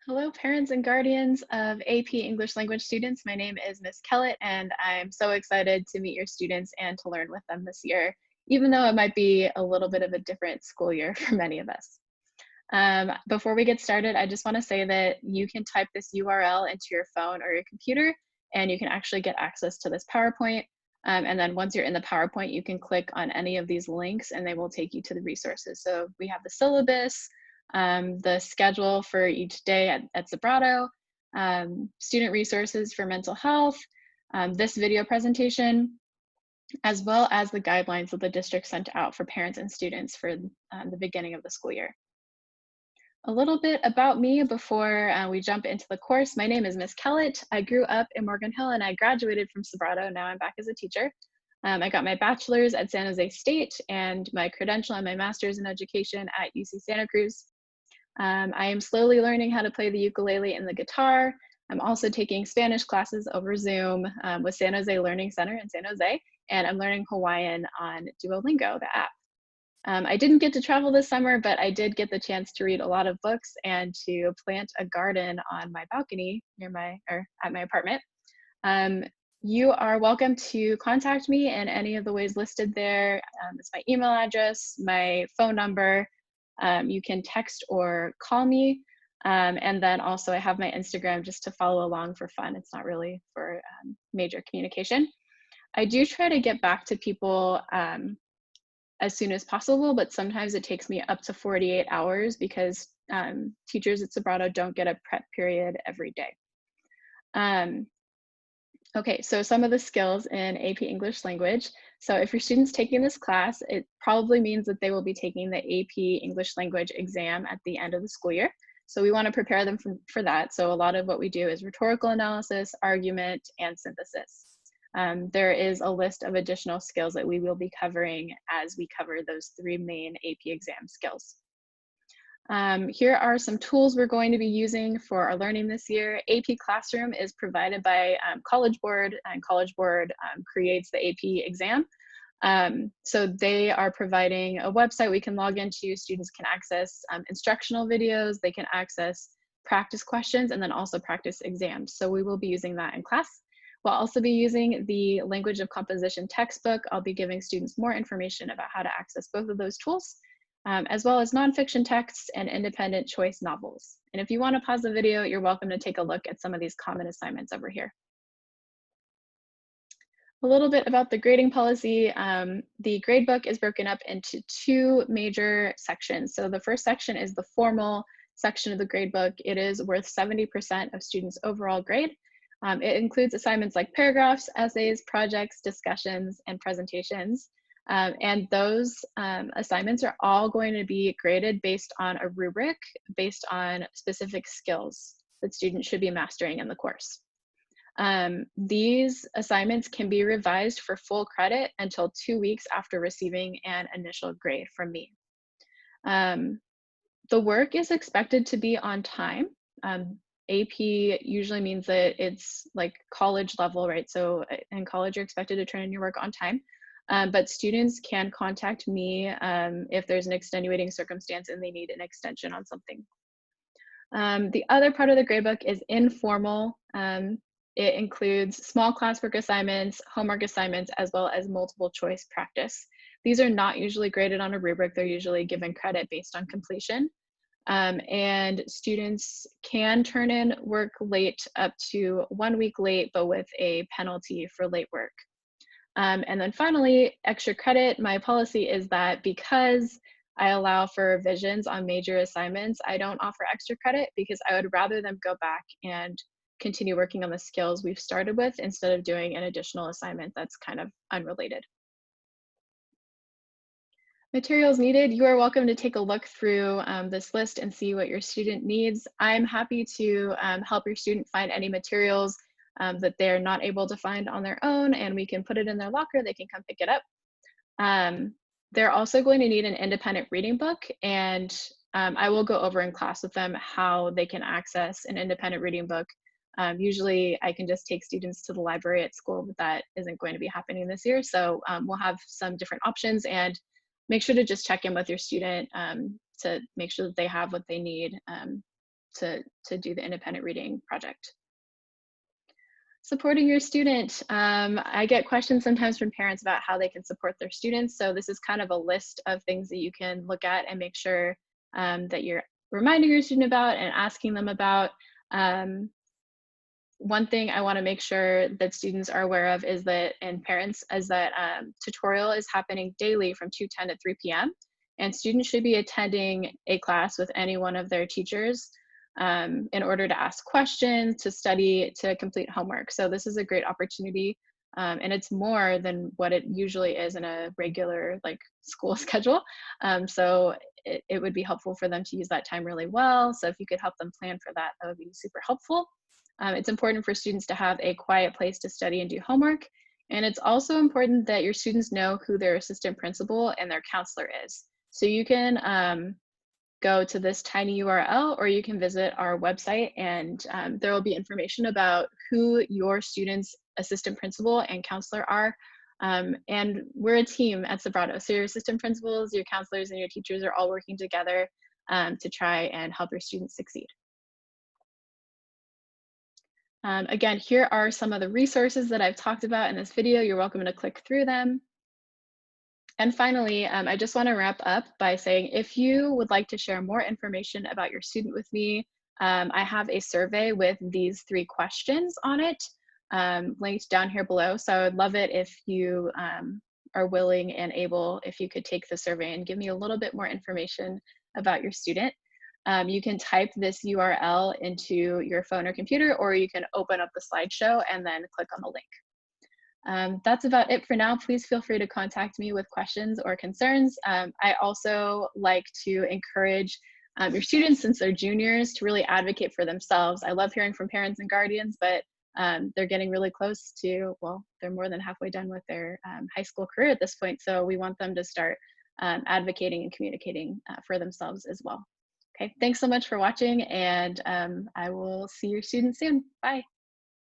Hello, parents and guardians of AP English language students. My name is Miss Kellett, and I'm so excited to meet your students and to learn with them this year, even though it might be a little bit of a different school year for many of us. Before we get started, I just want to say that you can type this URL into your phone or your computer, and you can actually get access to this PowerPoint. And then once you're in the PowerPoint, you can click on any of these links and they will take you to the resources. So we have the syllabus, the schedule for each day at Sbrato, student resources for mental health, this video presentation, as well as the guidelines that the district sent out for parents and students for the beginning of the school year. A little bit about me before we jump into the course. My name is Miss Kellett. I grew up in Morgan Hill and I graduated from Sbrato. Now I'm back as a teacher. I got my bachelor's at San Jose State and my credential and my master's in education at UC Santa Cruz. I am slowly learning how to play the ukulele and the guitar. I'm also taking Spanish classes over Zoom with San Jose Learning Center in San Jose, and I'm learning Hawaiian on Duolingo, the app. I didn't get to travel this summer, but I did get the chance to read a lot of books and to plant a garden on my balcony at my apartment. Um, you are welcome to contact me in any of the ways listed there. It's my email address, my phone number. You can text or call me. And then also I have my Instagram just to follow along for fun. It's not really for major communication. I do try to get back to people as soon as possible, but sometimes it takes me up to 48 hours because teachers at Sbrato don't get a prep period every day. Okay, so some of the skills in AP English language. So if your student's taking this class, it probably means that they will be taking the AP English language exam at the end of the school year. So we want to prepare them for that. So a lot of what we do is rhetorical analysis, argument, and synthesis. There is a list of additional skills that we will be covering as we cover those three main AP exam skills. Here are some tools we're going to be using for our learning this year. AP Classroom is provided by College Board, and College Board creates the AP exam. So they are providing a website we can log into. Students can access instructional videos, they can access practice questions, and then also practice exams. So we will be using that in class. We'll also be using the Language of Composition textbook. I'll be giving students more information about how to access both of those tools, as well as nonfiction texts and independent choice novels. And if you want to pause the video, you're welcome to take a look at some of these common assignments over here. A little bit about the grading policy. The gradebook is broken up into two major sections. So the first section is the formal section of the gradebook. It is worth 70% of students' overall grade. It includes assignments like paragraphs, essays, projects, discussions, and presentations. And those assignments are all going to be graded based on a rubric, based on specific skills that students should be mastering in the course. These assignments can be revised for full credit until 2 weeks after receiving an initial grade from me. The work is expected to be on time. AP usually means that it's like college level, right? So in college, you're expected to turn in your work on time. But students can contact me if there's an extenuating circumstance and they need an extension on something. The other part of the gradebook is informal. It includes small classwork assignments, homework assignments, as well as multiple choice practice. These are not usually graded on a rubric. They're usually given credit based on completion. And students can turn in work late up to 1 week late, but with a penalty for late work. And then finally, extra credit. My policy is that because I allow for revisions on major assignments, I don't offer extra credit because I would rather them go back and continue working on the skills we've started with instead of doing an additional assignment that's kind of unrelated. Materials needed, you are welcome to take a look through this list and see what your student needs. I'm happy to help your student find any materials that they're not able to find on their own, and we can put it in their locker. They can come pick it up. They're also going to need an independent reading book, and I will go over in class with them how they can access an independent reading book. Usually I can just take students to the library at school, but that isn't going to be happening this year. So we'll have some different options, and make sure to just check in with your student to make sure that they have what they need to do the independent reading project. Supporting your student. I get questions sometimes from parents about how they can support their students. So this is kind of a list of things that you can look at and make sure that you're reminding your student about and asking them about. Um, One thing I want to make sure that students are aware of is that, and parents, is that tutorial is happening daily from 2:10 to 3 p.m. And students should be attending a class with any one of their teachers in order to ask questions, to study, to complete homework. So this is a great opportunity. And it's more than what it usually is in a regular like school schedule. So it would be helpful for them to use that time really well. So if you could help them plan for that, that would be super helpful. It's important for students to have a quiet place to study and do homework. And it's also important that your students know who their assistant principal and their counselor is. So you can go to this tiny URL, or you can visit our website, and there will be information about who your student's assistant principal and counselor are. And we're a team at Sbrato. So your assistant principals, your counselors, and your teachers are all working together to try and help your students succeed. Again, here are some of the resources that I've talked about in this video. You're welcome to click through them. And finally, I just want to wrap up by saying, if you would like to share more information about your student with me, I have a survey with these 3 questions on it linked down here below. So I would love it if you are willing and able, if you could take the survey and give me a little bit more information about your student. You can type this URL into your phone or computer, or you can open up the slideshow and then click on the link. That's about it for now. Please feel free to contact me with questions or concerns. I also like to encourage your students, since they're juniors, to really advocate for themselves. I love hearing from parents and guardians, but they're getting really close to, well, they're more than halfway done with their high school career at this point. So we want them to start advocating and communicating for themselves as well. Okay, thanks so much for watching, and I will see your students soon. Bye.